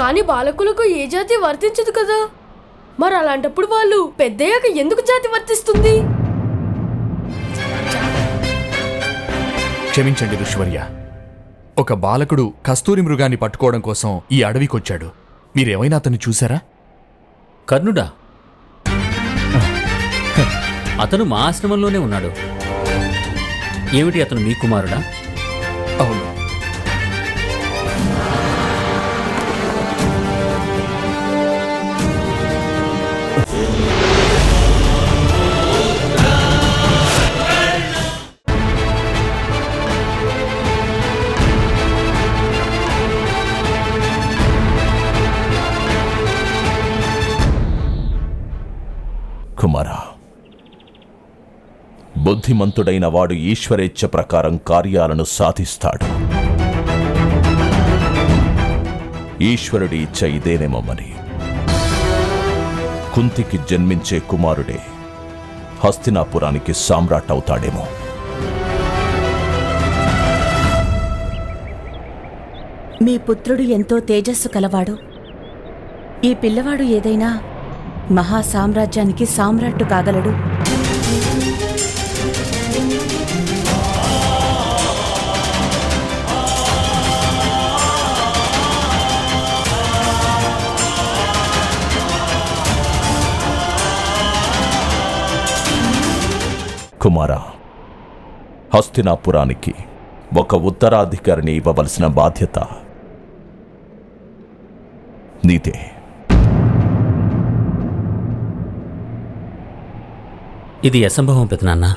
కానీ బాలకులకు ఏ జాతి వర్తించదు కదా. మరి అలాంటప్పుడు వాళ్ళు పెద్దయ్యాక ఎందుకు జాతి వర్తిస్తుంది? క్షమించండి ఋషివర్య, ఒక బాలకుడు కస్తూరి మృగాన్ని పట్టుకోవడం కోసం ఈ అడవికొచ్చాడు. మీరేమైనా అతన్ని చూసారా? కర్ణుడా? అతను మా ఆశ్రమంలోనే ఉన్నాడు. ఏమిటి, అతను మీ కుమారుడా? అవును. కుమారా, బుద్ధిమంతుడైన వాడు ఈశ్వరేచ్ఛ ప్రకారం కార్యాలను సాధిస్తాడు. ఈశ్వరుడి ఇచ్చ ఇదేనేమో మరి. కుంతికి జన్మించే కుమారుడే హస్తినాపురానికి సామ్రాట్ అవుతాడేమో. మీ పుత్రుడు ఎంతో తేజస్సు కలవాడు. ఈ పిల్లవాడు ఏదైనా మహాసామ్రాజ్యానికి సామ్రాట్టు కాగలడు. కుమారా, హస్తినాపురానికి ఒక ఉత్తరాధికారిని ఇవ్వవలసిన బాధ్యత నీదే. ఇది అసంభవం పెదనాన్న.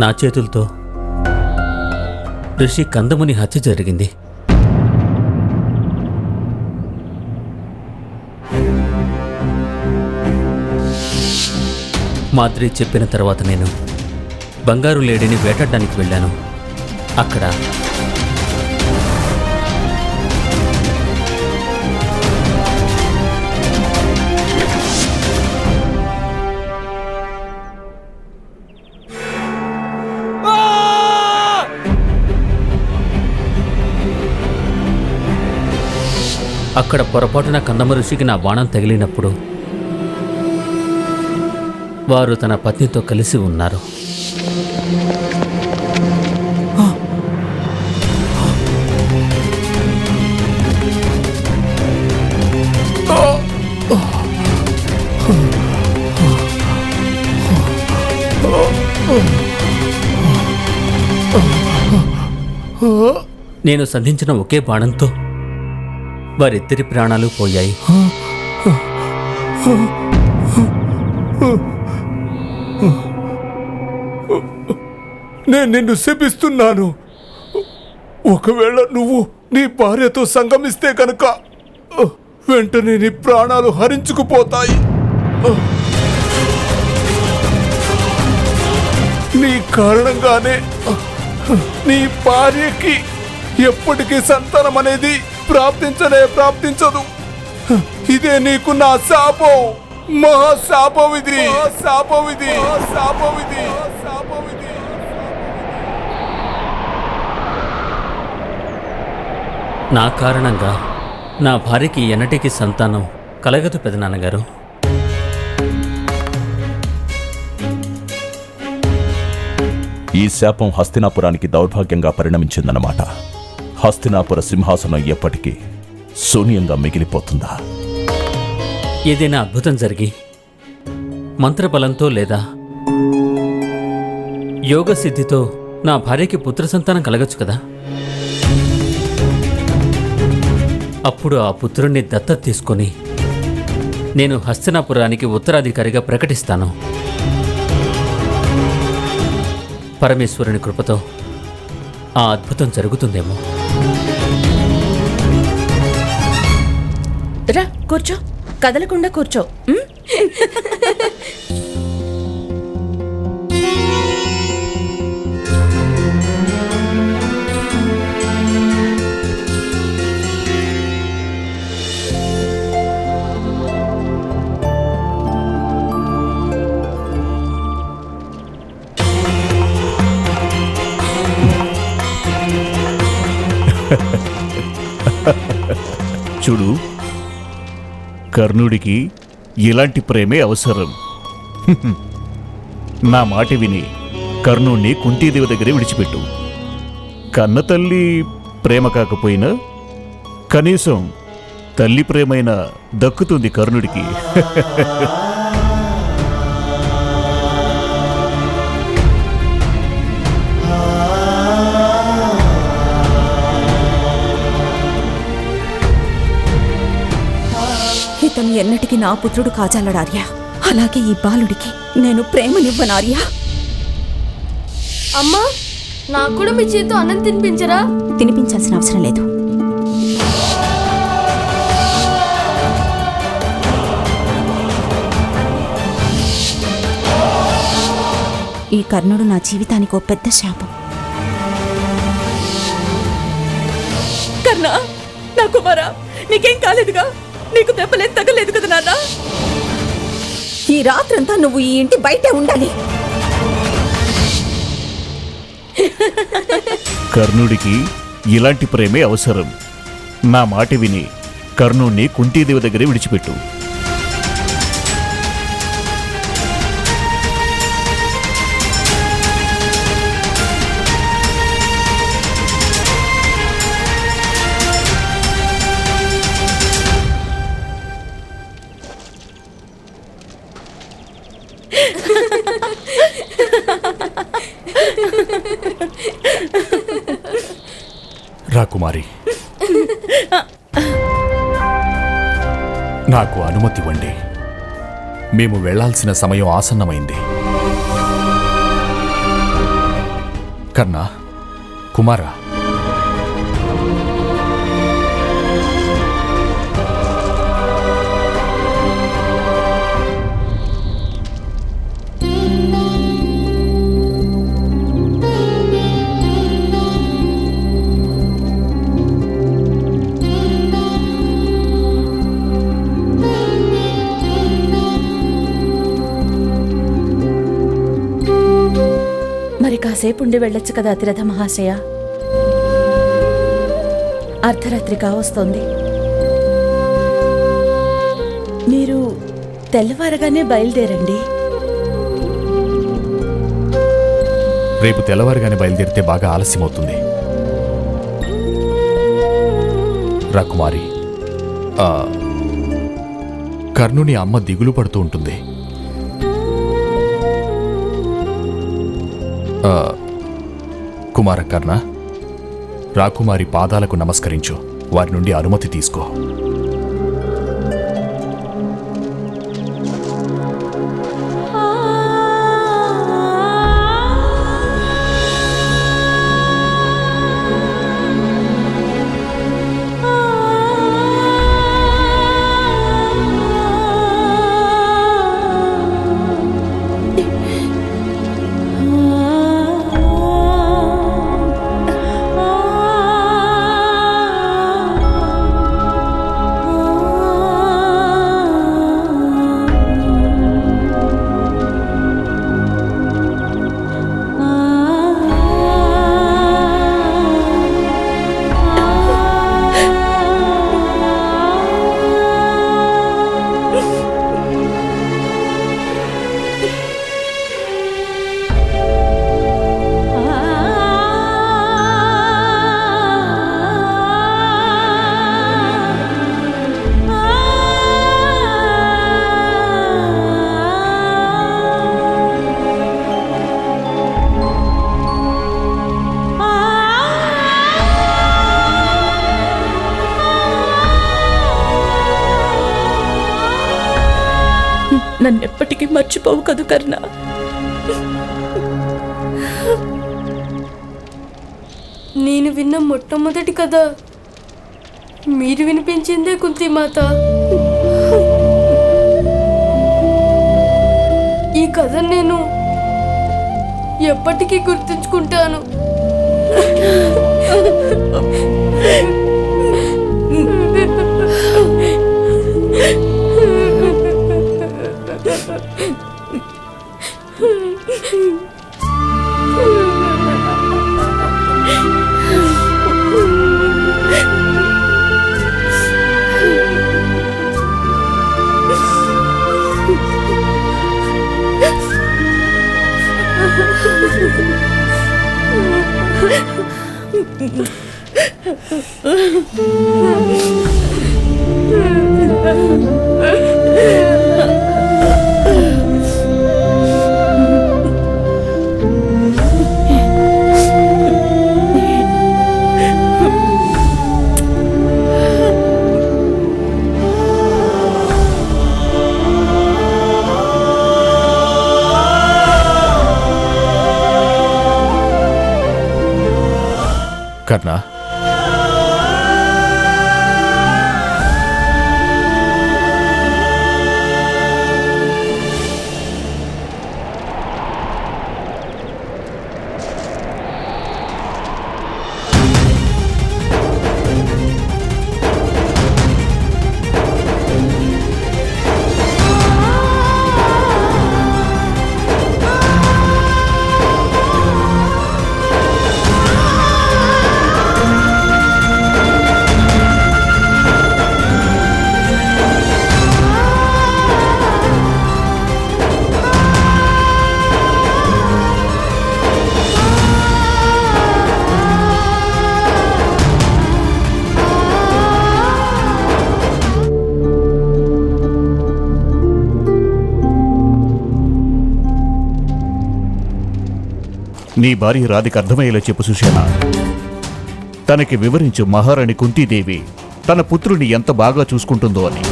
నా చేతులతో ఋషి కందముని హత్య జరిగింది. మాద్రి చెప్పిన తర్వాత నేను బంగారు లేడీని వేటాడడానికి వెళ్ళాను. అక్కడ పొరపాటున కందమ ఋషికి నా బాణం తగిలినప్పుడు వారు తన పత్నితో కలిసి ఉన్నారు. నేను సంధించిన ఒకే బాణంతో వారిద్దరి ప్రాణాలు పోయాయి. నేను నిన్ను శపిస్తున్నాను. ఒకవేళ నువ్వు నీ భార్యతో సంగమిస్తే కనుక వెంటనే నీ ప్రాణాలు హరించుకుపోతాయి. నీ కారణంగానే నీ భార్యకి ఎప్పటికీ సంతానం అనేది ప్రాప్తించదు. ఇదే నీకు నా శాపం, మహాశాపం ఇది. నా కారణంగా నా భార్యకి ఎన్నటికీ సంతానం కలగదు పెదనాన్నగారు. ఈ శాపం హస్తినాపురానికి దౌర్భాగ్యంగా పరిణమించిందన్నమాట. హస్తినాపుర సింహాసనం ఎప్పటికీ శూన్యంగా మిగిలిపోతుందా? ఏదైనా అద్భుతం జరిగి మంత్రబలంతో లేదా యోగ సిద్ధితో నా భార్యకి పుత్ర సంతానం కలగచ్చు కదా. అప్పుడు ఆ పుత్రుణ్ణి దత్తత తీసుకొని నేను హస్తినాపురానికి ఉత్తరాధికారిగా ప్రకటిస్తాను. పరమేశ్వరుని కృపతో ఆ అద్భుతం జరుగుతుందేమో. రా కూర్చో, కదలకుండా కూర్చో. చూడు, కర్ణుడికి ఇలాంటి ప్రేమే అవసరం. నా మాట విని కర్ణుణ్ణి కుంతీదేవి దగ్గరే విడిచిపెట్టు. కన్న తల్లి ప్రేమ కాకపోయినా కనీసం తల్లి ప్రేమైనా దక్కుతుంది కర్ణుడికి. ఇతను ఎన్నటికీ నా పుత్రుడు కాజాలడార్యా. అలాగే ఈ బాలుడికి నేను ప్రేమనివ్వనార్యా. అమ్మా, నాకు కూడా మీ చేతితో అన్నం తినిపించరా? తినిపించాల్సిన అవసరం లేదు. ఈ కర్ణుడు నా జీవితానికి ఓ పెద్ద శాపం. కర్ణ, నా కుమారా, నీకేం కాలేదుగా? నీకు దెబ్బలేం తగలేదు కదా నాన్న? ఈ రాత్రంతా నువ్వు ఈ ఇంటి బయటే ఉండాలి. కర్ణుడికి ఇలాంటి ప్రేమే అవసరం. నా మాట విని కర్ణుణ్ణి కుంతీదేవి దగ్గరే విడిచిపెట్టు. రాకుమారి, నాకు అనుమతి ఇవ్వండి. మేము వెళ్లాల్సిన సమయం ఆసన్నమైంది. కర్ణ, కుమారా, మరి కాసేపు ఉండి వెళ్ళొచ్చు కదా అతిరథ మహాశయ. అర్ధరాత్రి కావస్తోంది. మీరు తెల్లవారగానే బయలుదేరండి. రేపు తెల్లవారుగానే బయలుదేరితే బాగా ఆలస్యమవుతుంది. రాకుమారి, కర్ణుని అమ్మ దిగులు పడుతూ ఉంటుంది. కుమార కర్ణ, రాకుమారి పాదాలకు నమస్కరించు. వారి నుండి అనుమతి తీసుకో. నన్నెప్పటికీ మర్చిపోవు కదు కర్ణ. నేను విన్న మొట్టమొదటి కథ మీరు వినిపించిందే కుంతిమాత. ఈ కథ నేను ఎప్పటికీ గుర్తుంచుకుంటాను. కర్ణ, నీ భార్య రాధికి అర్థమయ్యేలా చెప్పు సుషేణ. తనకి వివరించు మహారాణి కుంతీదేవి తన పుత్రుని ఎంత బాగా చూసుకుంటుందో అని.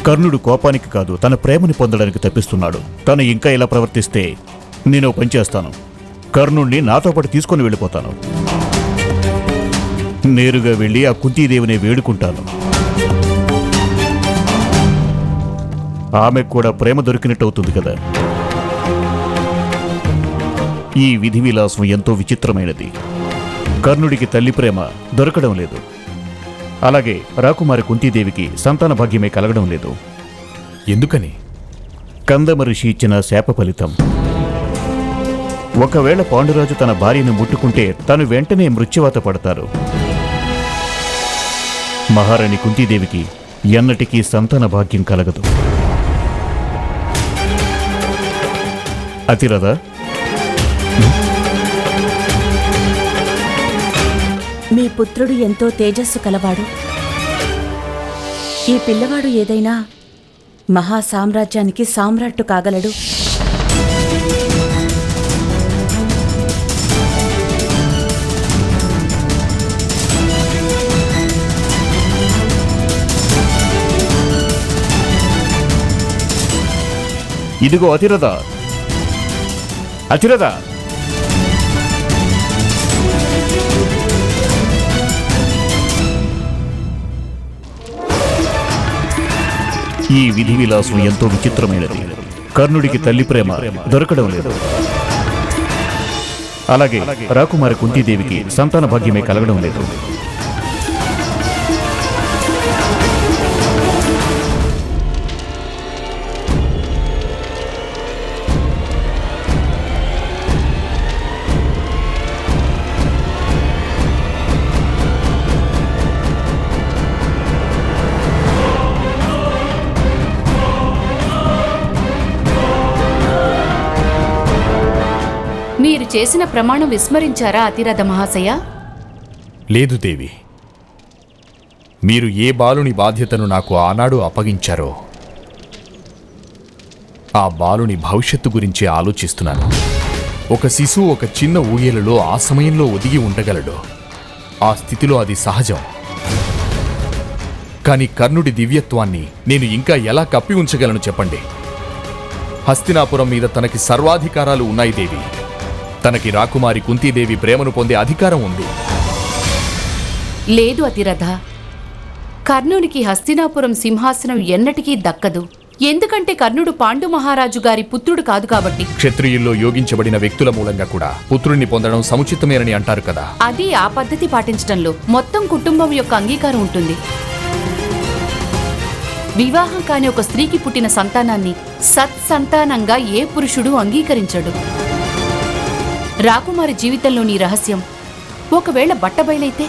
కర్ణుడు కోపానికి కాదు, తన ప్రేమని పొందడానికి తప్పిస్తున్నాడు. తను ఇంకా ఇలా ప్రవర్తిస్తే నేను పనిచేస్తాను. కర్ణుణ్ణి నాతో పాటు తీసుకొని వెళ్ళిపోతాను. నేరుగా వెళ్ళి ఆ కుంతీదేవిని వేడుకుంటాను. ఆమెకు కూడా ప్రేమ దొరికినట్టు అవుతుంది కదా. ఈ విధి విలాసం ఎంతో విచిత్రమైనది. కర్ణుడికి తల్లి ప్రేమ దొరకడం లేదు, అలాగే రాకుమారి కుంతీదేవికి సంతాన భాగ్యమే కలగడం లేదు. ఎందుకని? కందమ ఋషి ఇచ్చిన శాప ఫలితం. ఒకవేళ పాండురాజు తన భార్యను ముట్టుకుంటే తను వెంటనే మృత్యువాత పడతారు. మహారాణి కుంతీదేవికి ఎన్నటికీ సంతాన భాగ్యం కలగదు. అతిరథ, మీ పుత్రుడు ఎంతో తేజస్సు కలవాడు. ఈ పిల్లవాడు ఏదైనా మహాసామ్రాజ్యానికి సామ్రాట్టు కాగలడు. ఇదిగో అతిరథ, అతిరథ. ఈ విధి విలాసం ఎంతో విచిత్రమైనది. కర్ణుడికి తల్లి ప్రేమ దొరకడం లేదు, అలాగే రాకుమారి కుంతీదేవికి సంతాన భాగ్యమే కలగడం లేదు. మీరు చేసిన ప్రమాణం విస్మరించారా అతిరథ మహాశయ? లేదు దేవి. మీరు ఏ బాలుని బాధ్యతను నాకు ఆనాడు అప్పగించారో ఆ బాలుని భవిష్యత్తు గురించి ఆలోచిస్తున్నాను. ఒక శిశువు ఒక చిన్న ఊయలలో ఆ సమయంలో ఒదిగి ఉండగలడు. ఆ స్థితిలో అది సహజం. కానీ కర్ణుడి దివ్యత్వాన్ని నేను ఇంకా ఎలా కప్పి ఉంచగలను చెప్పండి? హస్తినాపురం మీద తనకి సర్వాధికారాలు ఉన్నాయి దేవి. తనకి రాకుమారి కుంతీదేవి ప్రేమను పొందే అధికారం ఉంది. లేదు అతిరథ, కర్ణునికి హస్తినాపురం సింహాసనం ఎన్నటికీ దక్కదు. ఎందుకంటే కర్ణుడు పాండు మహారాజు గారి పుత్రుడు కాదు కాబట్టి. క్షత్రియుల్లో యోగించబడిన వ్యక్తుల మూలంగా కూడా పుత్రుణ్ణి పొందడం సముచితమేనని అంటారు కదా. అది ఆ పద్ధతి పాటించడంలో మొత్తం కుటుంబం యొక్క అంగీకారం ఉంటుంది. వివాహం కాని ఒక స్త్రీకి పుట్టిన సంతానాన్ని సత్సంతానంగా ఏ పురుషుడు అంగీకరించడు. రాకుమారి జీవితంలోని రహస్యం ఒకవేళ బట్టబయలైతే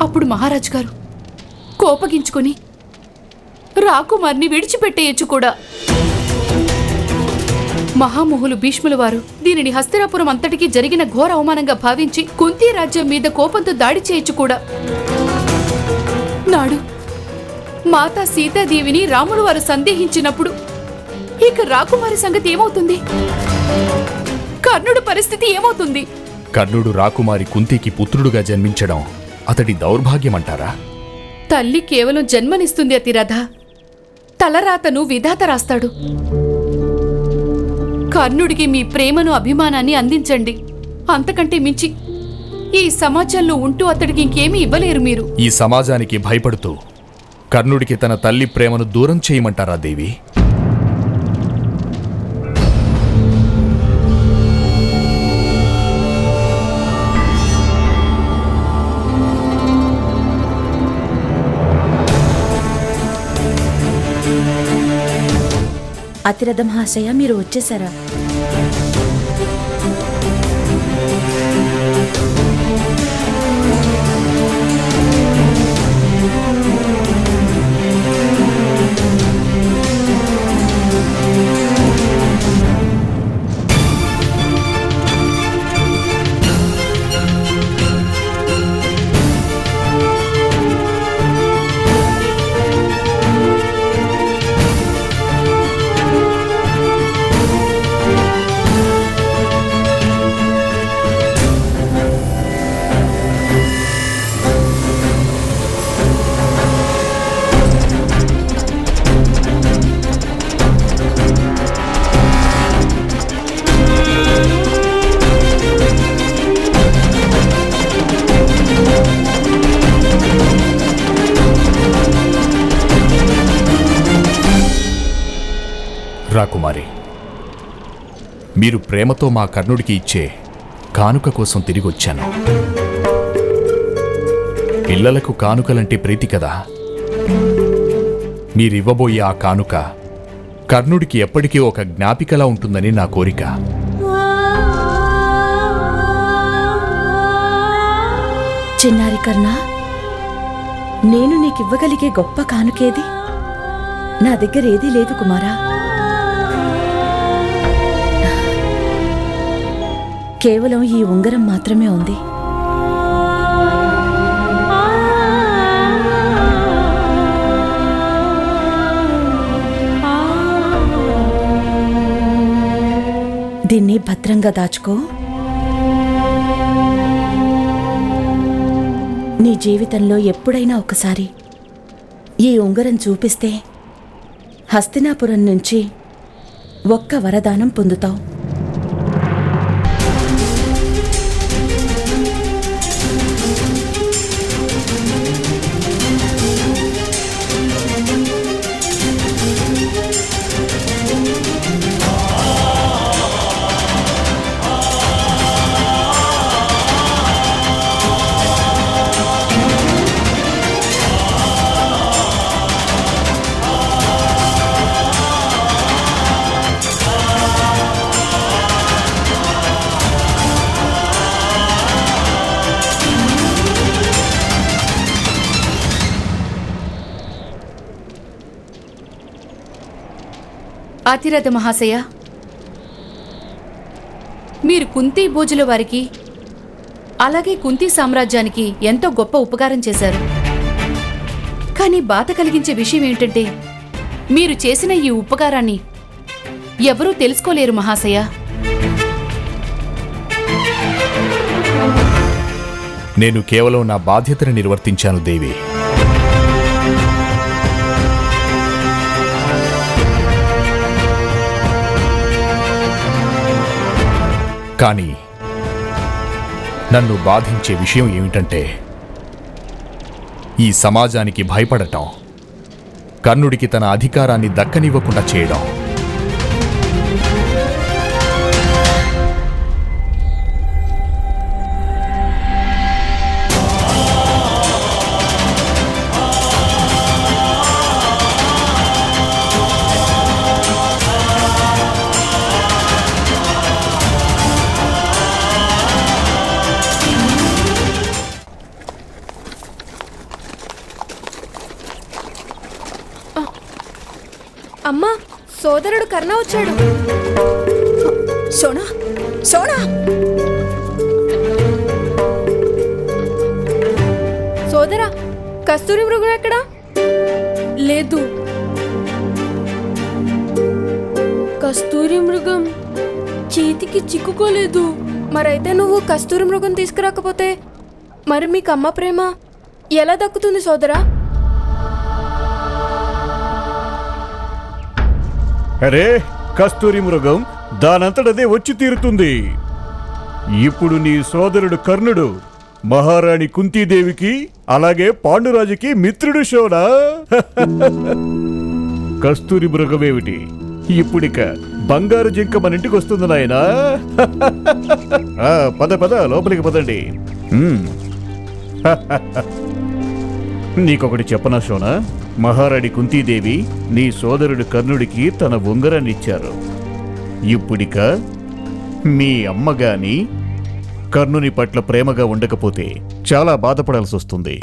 అప్పుడు మహారాజు గారు కోపగించుకొని రాకుమారిని విడిచిపెట్టేయచ్చు కూడా. మహామోహులు భీష్ముల వారు దీనిని హస్తినాపురం అంతటికీ జరిగిన ఘోర అవమానంగా భావించి కుంతీ రాజ్యం మీద కోపంతో దాడి చేయొచ్చు కూడా. నాడు మాతా సీతాదేవిని రాముడు వారు సందేహించినప్పుడు ఇక రాకుమారి సంగతి ఏమవుతుంది? కర్ణుడు పరిస్థితి ఏమవుతుంది? కర్ణుడు రాకుమారి కుంతికి పుత్రుడుగా జన్మించడం అతడి దౌర్భాగ్యమంటారా? తల్లి కేవలం జన్మనిస్తుంది అతిరథ. తలరాతను విధాత రాస్తాడు. కర్ణుడికి మీ ప్రేమను అభిమానాన్ని అందించండి. అంతకంటే మించి ఈ సమాజంలో ఉంటూ అతడికి ఇంకేమీ ఇవ్వలేరు మీరు. ఈ సమాజానికి భయపడుతూ కర్ణుడికి తన తల్లి ప్రేమను దూరం చేయమంటారా దేవి? అతిరథ మహాశయ, మీరు వచ్చేసారా? రాకుమారి, మీరు ప్రేమతో మా కర్ణుడికి ఇచ్చే కానుక కోసం తిరిగొచ్చాను. పిల్లలకు కానుకలంటే ప్రీతి కదా. మీరివ్వబోయే ఆ కానుక కర్ణుడికి ఎప్పటికీ ఒక జ్ఞాపికలా ఉంటుందని నా కోరిక. చిన్నారి కర్ణ, నేను నీకివ్వగలిగే గొప్ప కానుకేది? నా దగ్గర ఏదీ లేదు కుమారా. కేవలం ఈ ఉంగరం మాత్రమే ఉంది. దీన్ని భద్రంగా దాచుకో. నీ జీవితంలో ఎప్పుడైనా ఒకసారి ఈ ఉంగరం చూపిస్తే హస్తినాపురం నుంచి ఒక్క వరదానం పొందుతావు. అతిరథ మహాశయ, మీరు కుంతీ భోజుల వారికి అలాగే కుంతీ సామ్రాజ్యానికి ఎంతో గొప్ప ఉపకారం చేశారు. కానీ బాధ కలిగించే విషయం ఏమిటంటే మీరు చేసిన ఈ ఉపకారాన్ని ఎవరూ తెలుసుకోలేరు మహాశయ. నేను కేవలం నా బాధ్యతను నిర్వర్తించాను దేవి. కానీ నన్ను బాధించే విషయం ఏమిటంటే ఈ సమాజానికి భయపడటం, కర్ణుడికి తన అధికారాన్ని దక్కనివ్వకుండా చేయడం. అమ్మా, సోదరుడు కర్ణ వచ్చాడు. సోనా, సోనా! సోదరా, కస్తూరి మృగం ఎక్కడా? లేదు. కస్తూరి మృగం చేతికి చిక్కుకోలేదు. మరైతే నువ్వు కస్తూరి మృగం తీసుకురాకపోతే మరి మీకు అమ్మ ప్రేమ ఎలా దక్కుతుంది సోదరా? అరే కస్తూరి మృగం, దానంతటదే వచ్చి తీరుతుంది. ఇప్పుడు నీ సోదరుడు కర్ణుడు మహారాణి కుంతీదేవికి అలాగే పాండురాజుకి మిత్రుడు శోనా. కస్తూరి మృగమేమిటి, ఇప్పుడిక బంగారు జింక మన ఇంటికి వస్తుంది నాయనా. పద పద లోపలికి పదండి. నీకొకటి చెప్పనా శోనా, మహారాణి కుంతీదేవి నీ సోదరుడు కర్ణుడికి తన ఉంగరాన్ని ఇచ్చారు. ఇప్పుడిక మీ అమ్మగాని కర్ణుని పట్ల ప్రేమగా ఉండకపోతే చాలా బాధపడాల్సి వస్తుంది.